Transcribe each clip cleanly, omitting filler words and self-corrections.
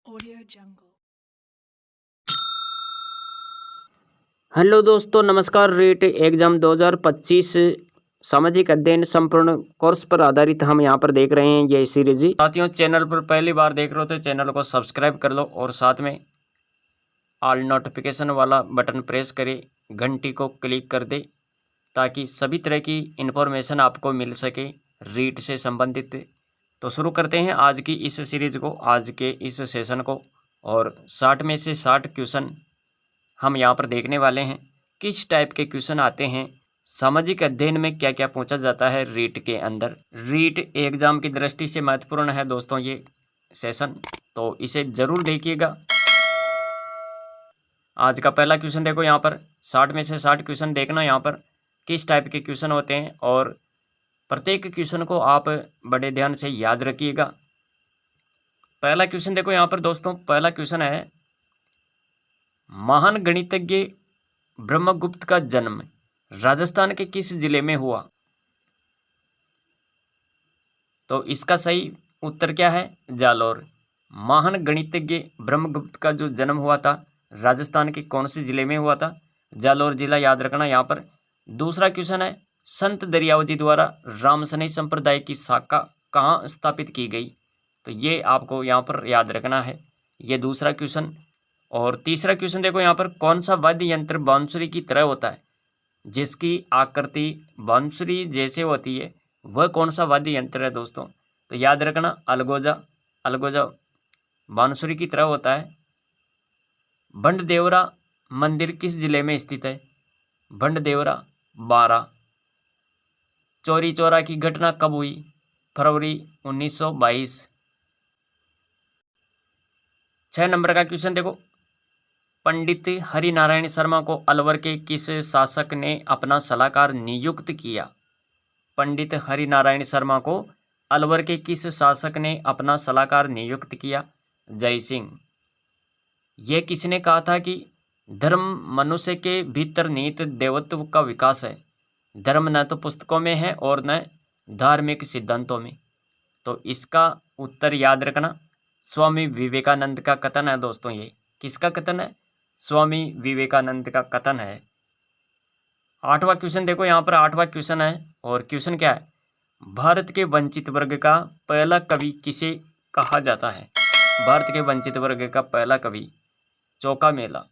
Audio Jungle. Hello दोस्तों, नमस्कार। Rate exam 2025 सामाजिक अध्ययन संपूर्ण कोर्स पर आधारित हम यहाँ पर देख रहे हैं ये सीरीज। साथियों, चैनल पर पहली बार देख रहे हो तो चैनल को सब्सक्राइब कर लो और साथ में ऑल नोटिफिकेशन वाला बटन प्रेस करे, घंटी को क्लिक कर दे ताकि सभी तरह की इन्फॉर्मेशन आपको मिल सके रीट से संबंधित। तो शुरू करते हैं आज की इस सीरीज को, आज के इस सेशन को। और 60 में से 60 क्वेश्चन हम यहाँ पर देखने वाले हैं। किस टाइप के क्वेश्चन आते हैं, सामाजिक अध्ययन में क्या क्या पूछा जाता है रीट के अंदर। रीट एग्जाम की दृष्टि से महत्वपूर्ण है दोस्तों ये सेशन, तो इसे जरूर देखिएगा। आज का पहला क्वेश्चन देखो, यहाँ पर 60 में से 60 क्वेश्चन देखना यहाँ पर किस टाइप के क्वेश्चन होते हैं और प्रत्येक क्वेश्चन को आप बड़े ध्यान से याद रखिएगा। पहला क्वेश्चन देखो यहाँ पर दोस्तों, पहला क्वेश्चन है, महान गणितज्ञ ब्रह्मगुप्त का जन्म राजस्थान के किस जिले में हुआ। तो इसका सही उत्तर क्या है, जालोर। महान गणितज्ञ ब्रह्मगुप्त का जो जन्म हुआ था राजस्थान के कौन से जिले में हुआ था, जालोर जिला, याद रखना यहाँ पर। दूसरा क्वेश्चन है, संत दरियावती द्वारा रामसनेही संप्रदाय की शाखा कहाँ स्थापित की गई। तो ये आपको यहाँ पर याद रखना है, ये दूसरा क्वेश्चन। और तीसरा क्वेश्चन देखो यहाँ पर, कौन सा वाद्य यंत्र बांसुरी की तरह होता है, जिसकी आकृति बांसुरी जैसे होती है, वह कौन सा वाद्य यंत्र है दोस्तों। तो याद रखना अलगोजा, अलगोजा बांसुरी की तरह होता है। भंडदेवरा मंदिर किस जिले में स्थित है, भंडदेवरा, बारा। चौरी चौरा की घटना कब हुई, फरवरी 1922। 6 नंबर का क्वेश्चन देखो, पंडित हरिनारायण शर्मा को अलवर के किस शासक ने अपना सलाहकार नियुक्त किया। पंडित हरिनारायण शर्मा को अलवर के किस शासक ने अपना सलाहकार नियुक्त किया, जय सिंह। यह किसने कहा था कि धर्म मनुष्य के भीतर निहित देवत्व का विकास है, धर्म न तो पुस्तकों में है और न धार्मिक सिद्धांतों में। तो इसका उत्तर याद रखना स्वामी विवेकानंद का कथन है दोस्तों। ये किसका कथन है, स्वामी विवेकानंद का कथन है। 8वां क्वेश्चन देखो यहाँ पर, 8वां क्वेश्चन है और क्वेश्चन क्या है, भारत के वंचित वर्ग का पहला कवि किसे कहा जाता है। भारत के वंचित वर्ग का पहला कवि चौका मेला।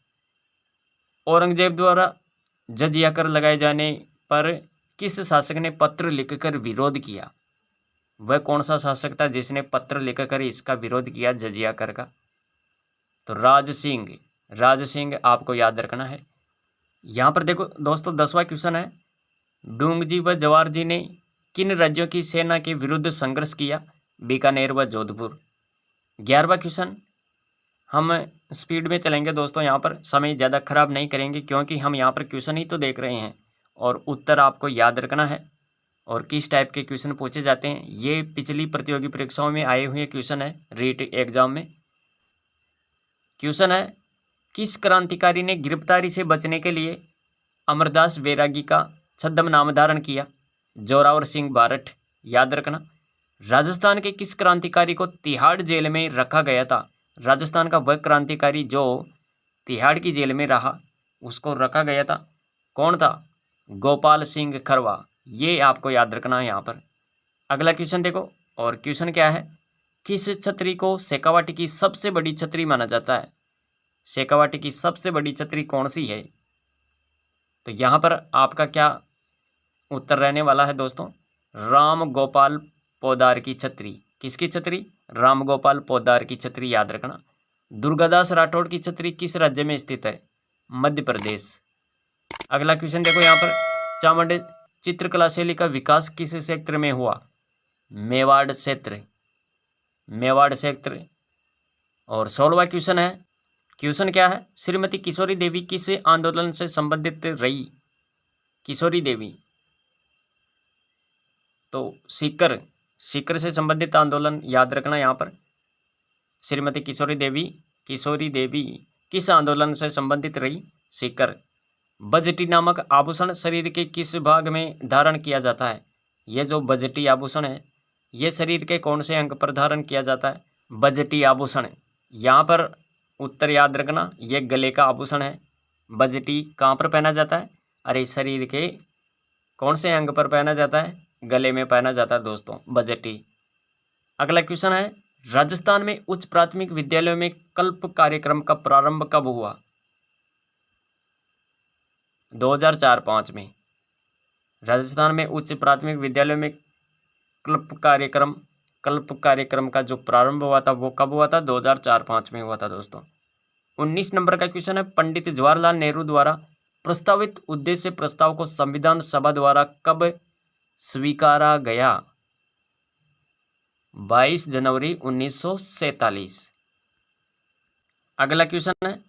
औरंगजेब द्वारा जजिया कर लगाए जाने पर किस शासक ने पत्र लिखकर विरोध किया। वह कौन सा शासक था जिसने पत्र लिखकर इसका विरोध किया, जजिया कर का। तो राज सिंह, राज सिंह आपको याद रखना है। यहाँ पर देखो दोस्तों 10वां क्वेश्चन है, डूंगजी व जवाहर जी ने किन राज्यों की सेना के विरुद्ध संघर्ष किया, बीकानेर व जोधपुर। 11वां क्वेश्चन, हम स्पीड में चलेंगे दोस्तों, यहाँ पर समय ज़्यादा खराब नहीं करेंगे क्योंकि हम यहाँ पर क्वेश्चन ही तो देख रहे हैं और उत्तर आपको याद रखना है। और किस टाइप के क्वेश्चन पूछे जाते हैं, ये पिछली प्रतियोगी परीक्षाओं में आए हुए क्वेश्चन है रीट एग्जाम में। क्वेश्चन है, किस क्रांतिकारी ने गिरफ्तारी से बचने के लिए अमरदास बैरागी का छद्म नाम धारण किया, जोरावर सिंह बारठ। याद रखना। राजस्थान के किस क्रांतिकारी को तिहाड़ जेल में रखा गया था। राजस्थान का वह क्रांतिकारी जो तिहाड़ की जेल में रहा, उसको रखा गया था, कौन था, गोपाल सिंह खरवा। ये आपको याद रखना है यहाँ पर। अगला क्वेश्चन देखो और क्वेश्चन क्या है, किस छतरी को शेखावाटी की सबसे बड़ी छतरी माना जाता है। शेखावाटी की सबसे बड़ी छतरी कौन सी है। तो यहाँ पर आपका क्या उत्तर रहने वाला है दोस्तों, राम गोपाल पोदार की छतरी। किसकी छतरी, राम गोपाल पोदार की छतरी, याद रखना। दुर्गादास राठौड़ की छतरी किस राज्य में स्थित है, मध्य प्रदेश। अगला क्वेश्चन देखो यहाँ पर, चामुंड चित्रकला शैली का विकास किस क्षेत्र में हुआ, मेवाड़ क्षेत्र, मेवाड़ क्षेत्र। और 16वां क्वेश्चन है, क्वेश्चन क्या है, श्रीमती किशोरी देवी किस आंदोलन से संबंधित रही। किशोरी देवी तो सीकर, सीकर से संबंधित आंदोलन, याद रखना यहाँ पर। श्रीमती किशोरी देवी किस आंदोलन से संबंधित रही, सीकर। बजटी नामक आभूषण शरीर के किस भाग में धारण किया जाता है। यह जो बजटी आभूषण है, ये शरीर के कौन से अंग पर धारण किया जाता है, बजटी आभूषण। यहाँ पर उत्तर याद रखना, ये गले का आभूषण है। बजटी कहाँ पर पहना जाता है? अरे शरीर के कौन से अंग पर पहना जाता है? गले में पहना जाता है दोस्तों, बजटी। अगला क्वेश्चन है, राजस्थान में उच्च प्राथमिक विद्यालयों में कल्प कार्यक्रम का प्रारंभ कब हुआ? 2004-05 में। राजस्थान में उच्च प्राथमिक विद्यालयों में कल्प कार्यक्रम का जो प्रारंभ हुआ था वो कब हुआ था? 2004-05 में हुआ था दोस्तों। 19 नंबर का क्वेश्चन है, पंडित जवाहरलाल नेहरू द्वारा प्रस्तावित उद्देश्य प्रस्ताव को संविधान सभा द्वारा कब स्वीकारा गया? 22 जनवरी 1947। अगला क्वेश्चन है,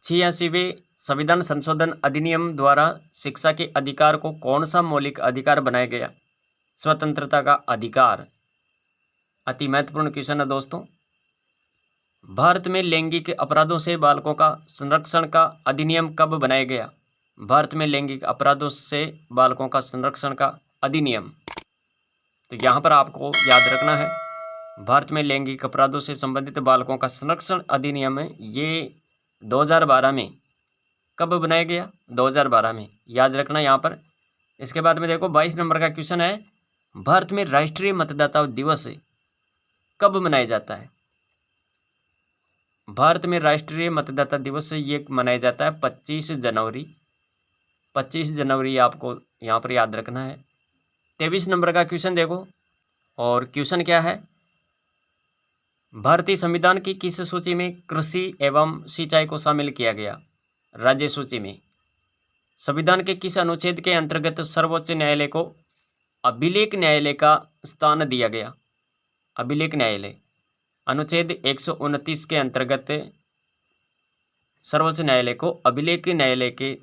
86वें संविधान संशोधन अधिनियम द्वारा शिक्षा के अधिकार को कौन सा मौलिक अधिकार बनाया गया? स्वतंत्रता का अधिकार। अति महत्वपूर्ण क्वेश्चन है दोस्तों। भारत में लैंगिक अपराधों से बालकों का संरक्षण का अधिनियम कब बनाया गया? भारत में लैंगिक अपराधों से बालकों का संरक्षण का अधिनियम, तो यहाँ पर आपको याद रखना है, भारत में लैंगिक अपराधों से संबंधित बालकों का संरक्षण अधिनियम है, ये 2012 में कब बनाया गया? 2012 में, याद रखना यहाँ पर। इसके बाद में देखो 22 नंबर का क्वेश्चन है, भारत में राष्ट्रीय मतदाता दिवस कब मनाया जाता है? भारत में राष्ट्रीय मतदाता दिवस ये मनाया जाता है 25 जनवरी। 25 जनवरी आपको यहाँ पर याद रखना है। 23 नंबर का क्वेश्चन देखो, और क्वेश्चन क्या है, भारतीय संविधान की किस सूची में कृषि एवं सिंचाई को शामिल किया गया? राज्य सूची में। संविधान के किस अनुच्छेद के अंतर्गत सर्वोच्च न्यायालय को अभिलेख न्यायालय का स्थान दिया गया? अभिलेख न्यायालय, अनुच्छेद 129 के अंतर्गत सर्वोच्च न्यायालय को अभिलेख न्यायालय के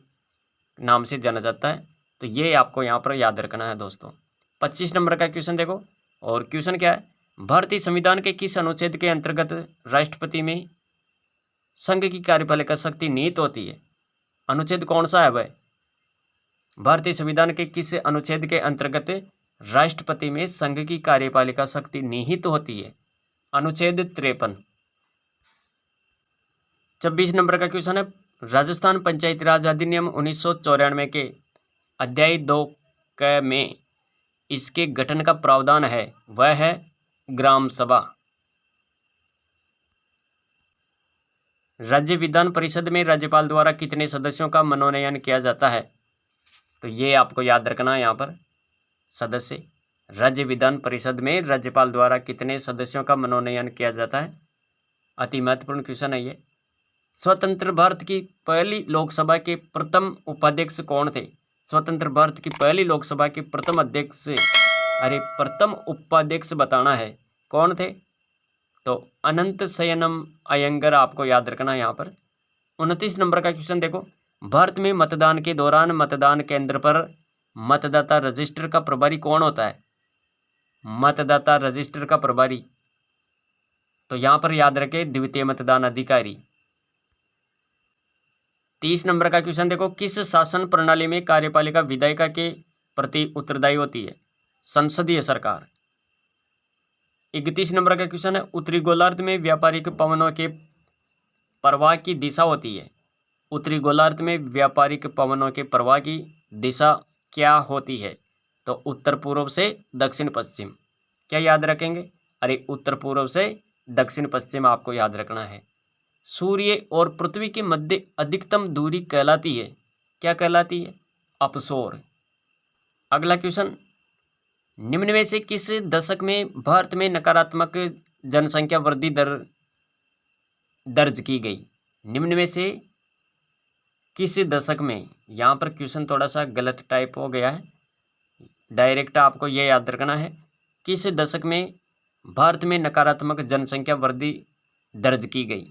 नाम से जाना जाता है, तो ये आपको यहाँ पर याद रखना है दोस्तों। 25 नंबर का क्वेश्चन देखो, और क्वेश्चन क्या है, भारतीय संविधान के किस अनुच्छेद के अंतर्गत राष्ट्रपति में संघ की कार्यपालिका शक्ति निहित होती है? अनुच्छेद कौन सा है वह? भारतीय संविधान के किस अनुच्छेद के अंतर्गत राष्ट्रपति में संघ की कार्यपालिका शक्ति निहित होती है? अनुच्छेद 53। 26 नंबर का क्वेश्चन है, राजस्थान पंचायती राज अधिनियम 1994 के अध्याय 2 क में इसके गठन का प्रावधान है, वह है ग्राम सभा। राज्य विधान परिषद में राज्यपाल द्वारा कितने सदस्यों का मनोनयन किया जाता है? तो ये आपको याद रखना है यहाँ पर, सदस्य। राज्य विधान परिषद में राज्यपाल द्वारा कितने सदस्यों का मनोनयन किया जाता है? अति महत्वपूर्ण क्वेश्चन है ये। स्वतंत्र भारत की पहली लोकसभा के प्रथम उपाध्यक्ष कौन थे? स्वतंत्र भारत की पहली लोकसभा के प्रथम अध्यक्ष, अरे प्रथम उपाध्यक्ष बताना है, कौन थे? तो अनंत शयनम अयंगर आपको याद रखना है यहाँ पर। 29 नंबर का क्वेश्चन देखो, भारत में मतदान के दौरान मतदान केंद्र पर मतदाता रजिस्टर का प्रभारी कौन होता है? मतदाता रजिस्टर का प्रभारी, तो यहाँ पर याद रखें द्वितीय मतदान अधिकारी। 30 नंबर का क्वेश्चन देखो, किस शासन प्रणाली में कार्यपालिका विधायिका के प्रति उत्तरदायी होती है? संसदीय सरकार। 31 नंबर का क्वेश्चन है, उत्तरी गोलार्ध में व्यापारिक पवनों के प्रवाह की दिशा होती है? उत्तरी गोलार्ध में व्यापारिक पवनों के प्रवाह की दिशा क्या होती है? तो उत्तर पूर्व से दक्षिण पश्चिम। क्या याद रखेंगे? अरे उत्तर पूर्व से दक्षिण पश्चिम आपको याद रखना है। सूर्य और पृथ्वी के मध्य अधिकतम दूरी कहलाती है, क्या कहलाती है? अपसोर। अगला क्वेश्चन, निम्न में से किस दशक में भारत में नकारात्मक जनसंख्या वृद्धि दर दर्ज की गई? निम्न में से किस दशक में? यहाँ पर क्वेश्चन थोड़ा सा गलत टाइप हो गया है, डायरेक्ट आपको ये याद रखना है, किस दशक में भारत में नकारात्मक जनसंख्या वृद्धि दर्ज की गई?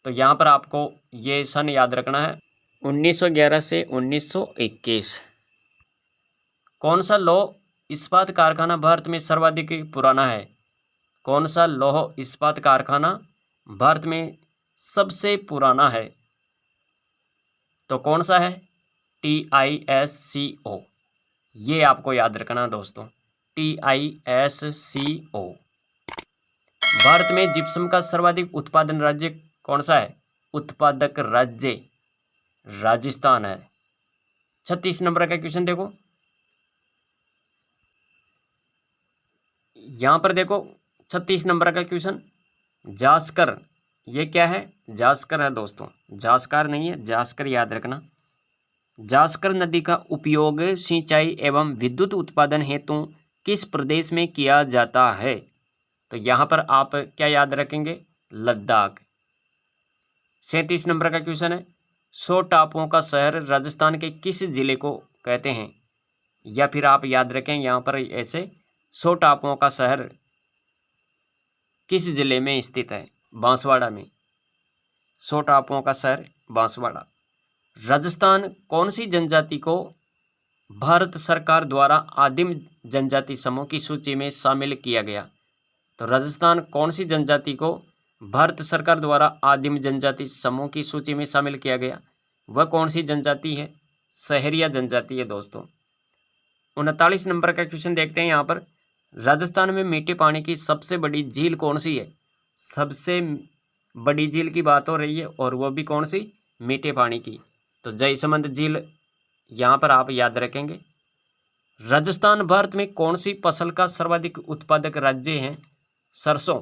तो यहाँ पर आपको ये सन याद रखना है 1911 से 1921। कौन सा लौह इस्पात कारखाना भारत में सर्वाधिक पुराना है? कौन सा लौह इस्पात कारखाना भारत में सबसे पुराना है? तो कौन सा है? TISCO, ये आपको याद रखना दोस्तों, TISCO। भारत में जिप्सम का सर्वाधिक उत्पादन राज्य कौन सा है? उत्पादक राज्य राजस्थान है। 36 नंबर का क्वेश्चन देखो, यहां पर देखो 36 नंबर का क्वेश्चन, जास्कर, ये क्या है? जास्कर है दोस्तों, जास्कर नहीं है, जास्कर याद रखना। जास्कर नदी का उपयोग सिंचाई एवं विद्युत उत्पादन हेतु किस प्रदेश में किया जाता है? तो यहां पर आप क्या याद रखेंगे? लद्दाख। 37 नंबर का क्वेश्चन है, 100 टापुओं का शहर राजस्थान के किस जिले को कहते हैं? या फिर आप याद रखें यहां पर ऐसे, 100 टापुओं का शहर किस जिले में स्थित है? बांसवाड़ा में। 100 टापुओं का शहर बांसवाड़ा। राजस्थान कौन सी जनजाति को भारत सरकार द्वारा आदिम जनजाति समूह की सूची में शामिल किया गया? तो राजस्थान कौन सी जनजाति को भारत सरकार द्वारा आदिम जनजाति समूह की सूची में शामिल किया गया? वह कौन सी जनजाति है? सहरिया जनजाति है दोस्तों। 39 नंबर का क्वेश्चन देखते हैं यहाँ पर, राजस्थान में मीठे पानी की सबसे बड़ी झील कौन सी है? सबसे बड़ी झील की बात हो रही है और वो भी कौन सी? मीठे पानी की। तो जयसमंद झील यहाँ पर आप याद रखेंगे। राजस्थान भारत में कौन सी फसल का सर्वाधिक उत्पादक राज्य है? सरसों,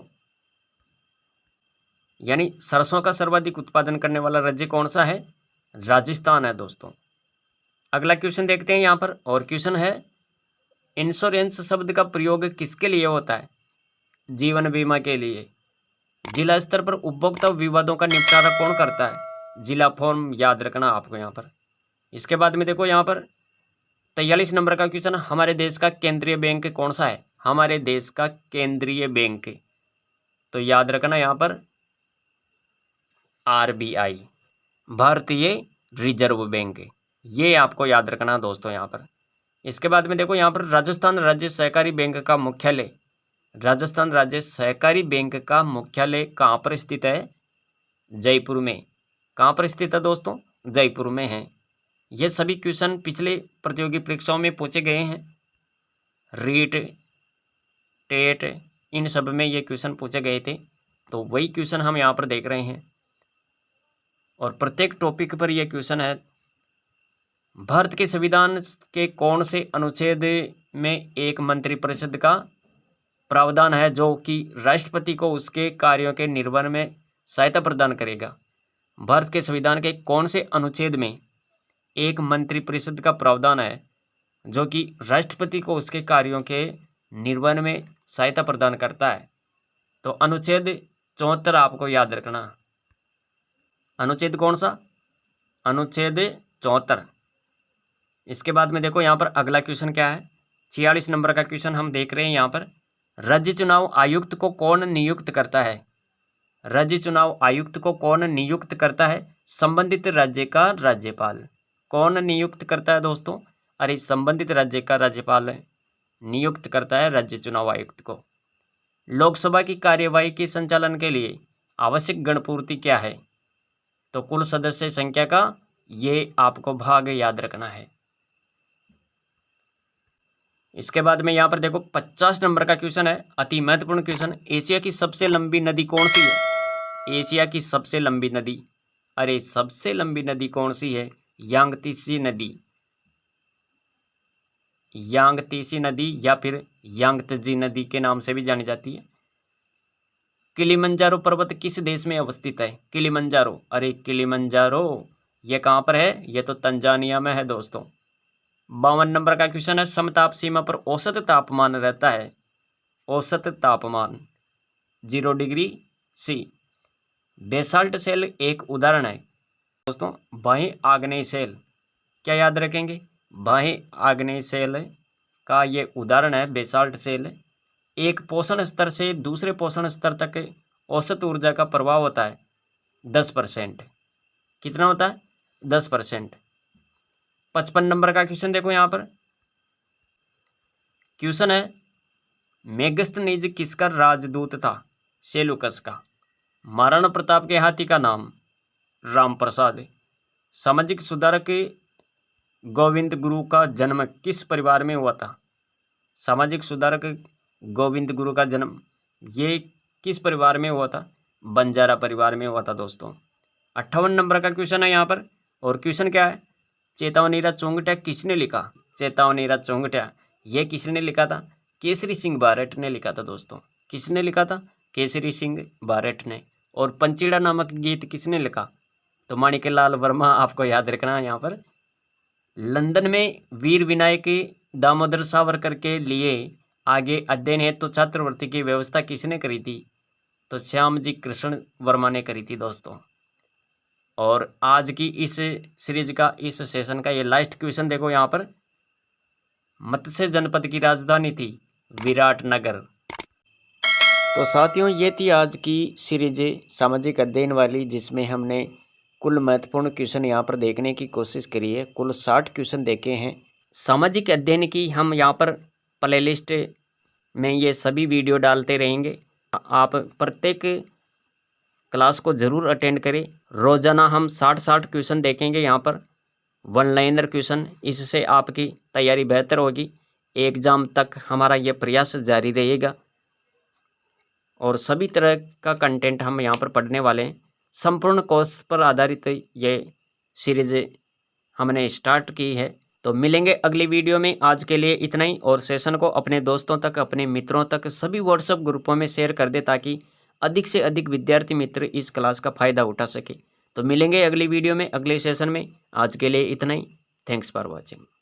यानी सरसों का सर्वाधिक उत्पादन करने वाला राज्य कौन सा है? राजस्थान है दोस्तों। अगला क्वेश्चन देखते हैं यहाँ पर, और क्वेश्चन है, इंश्योरेंस शब्द का प्रयोग किसके लिए होता है? जीवन बीमा के लिए। जिला स्तर पर उपभोक्ता विवादों का निपटारा कौन करता है? जिला फॉर्म याद रखना आपको यहाँ पर। इसके बाद में देखो यहाँ पर 43 नंबर का क्वेश्चन, हमारे देश का केंद्रीय बैंक कौन सा है? हमारे देश का केंद्रीय बैंक, तो याद रखना यहाँ पर RBI, भारतीय रिजर्व बैंक, ये आपको याद रखना दोस्तों यहाँ पर। इसके बाद में देखो यहाँ पर राजस्थान राज्य सहकारी बैंक का मुख्यालय, राजस्थान राज्य सहकारी बैंक का मुख्यालय कहाँ पर स्थित है? जयपुर में। कहाँ पर स्थित है दोस्तों? जयपुर में है। ये सभी क्वेश्चन पिछले प्रतियोगी परीक्षाओं में पूछे गए हैं, रीट, टेट, इन सब में ये क्वेश्चन पूछे गए थे, तो वही क्वेश्चन हम यहाँ पर देख रहे हैं और प्रत्येक टॉपिक पर यह क्वेश्चन है। भारत के संविधान के कौन से अनुच्छेद में एक मंत्रिपरिषद का प्रावधान है जो कि राष्ट्रपति को उसके कार्यों के निर्वहन में सहायता प्रदान करेगा? भारत के संविधान के कौन से अनुच्छेद में एक मंत्रिपरिषद का प्रावधान है जो कि राष्ट्रपति को उसके कार्यों के निर्वहन में सहायता प्रदान करता है? तो अनुच्छेद 74 आपको याद रखना। अनुच्छेद कौन सा? अनुच्छेद 74। इसके बाद में देखो यहाँ पर अगला क्वेश्चन क्या है, 46 नंबर का क्वेश्चन हम देख रहे हैं यहाँ पर, राज्य चुनाव आयुक्त को कौन नियुक्त करता है? राज्य चुनाव आयुक्त को कौन नियुक्त करता है? संबंधित राज्य का राज्यपाल। कौन नियुक्त करता है दोस्तों? अरे संबंधित राज्य का राज्यपाल नियुक्त करता है राज्य चुनाव आयुक्त को। लोकसभा की कार्यवाही के संचालन के लिए आवश्यक गणपूर्ति क्या है? तो कुल सदस्य संख्या का ये आपको भाग याद रखना है। इसके बाद में यहाँ पर देखो 50 नंबर का क्वेश्चन है, अति महत्वपूर्ण क्वेश्चन, एशिया की सबसे लंबी नदी कौन सी है? एशिया की सबसे लंबी नदी, अरे सबसे लंबी नदी कौन सी है? यांगतीसी नदी, यांगतीसी नदी या फिर यांगत्जी नदी के नाम से भी जानी जाती है। किलिमंजारो पर्वत किस देश में अवस्थित है? किलिमंजारो, अरे किलिमंजारो ये कहाँ पर है? ये तो तंजानिया में है दोस्तों। 52 नंबर का क्वेश्चन है, समताप सीमा पर औसत तापमान रहता है? औसत तापमान 0 डिग्री C। बेसाल्ट सेल एक उदाहरण है दोस्तों, बाह्य आग्नेय सेल, क्या याद रखेंगे? बाह्य आग्नेय सेल का ये उदाहरण है बेसाल्ट सेल। एक पोषण स्तर से दूसरे पोषण स्तर तक औसत ऊर्जा का प्रभाव होता है 10%। कितना होता है? 10%। 55 नंबर का क्वेश्चन देखो यहाँ पर, क्वेश्चन है, मेगस्थनीज किसका राजदूत था? सेलुकस का। महाराणा प्रताप के हाथी का नाम? राम प्रसाद। सामाजिक सुधारक गोविंद गुरु का जन्म किस परिवार में हुआ था? सामाजिक सुधारक गोविंद गुरु का जन्म ये किस परिवार में हुआ था? बंजारा परिवार में हुआ था दोस्तों। 58 नंबर का क्वेश्चन है यहाँ पर, और क्वेश्चन क्या है? चेतावनीरा चोंगटा किसने लिखा? चेतावनीरा चोंगटा ये किसने लिखा था? केसरी सिंह बारेट ने लिखा था दोस्तों। किसने लिखा था? केसरी सिंह बारेट ने। और पंचीड़ा नामक गीत किसने लिखा? तो माणिक्यलाल वर्मा, आपको याद रखना है यहाँ पर। लंदन में वीर विनायक दामोदर सावरकर के लिए आगे अध्ययन हेतु छात्रवृत्ति की व्यवस्था किसने करी थी? तो श्याम जी कृष्ण वर्मा ने करी थी दोस्तों। और आज की इस सीरीज का, इस सेशन का ये लास्ट क्वेश्चन देखो यहाँ पर। मत्स्य जनपद की राजधानी थी विराटनगर। तो साथियों, ये थी आज की सीरीज सामाजिक अध्ययन वाली, जिसमें हमने कुल महत्वपूर्ण क्वेश्चन यहाँ पर देखने की कोशिश करी है। कुल 60 क्वेश्चन देखे हैं सामाजिक अध्ययन की। हम यहाँ पर प्लेलिस्ट में ये सभी वीडियो डालते रहेंगे। आप प्रत्येक क्लास को ज़रूर अटेंड करें। रोज़ाना हम 60 क्वेश्चन देखेंगे यहाँ पर, वन लाइनर क्वेश्चन। इससे आपकी तैयारी बेहतर होगी। एग्ज़ाम तक हमारा ये प्रयास जारी रहेगा और सभी तरह का कंटेंट हम यहाँ पर पढ़ने वाले हैं। संपूर्ण कोर्स पर आधारित ये सीरीज हमने स्टार्ट की है। तो मिलेंगे अगली वीडियो में। आज के लिए इतना ही, और सेशन को अपने दोस्तों तक, अपने मित्रों तक, सभी व्हाट्सएप ग्रुपों में शेयर कर दे, ताकि अधिक से अधिक विद्यार्थी मित्र इस क्लास का फ़ायदा उठा सके। तो मिलेंगे अगली वीडियो में, अगले सेशन में। आज के लिए इतना ही। Thanks for watching.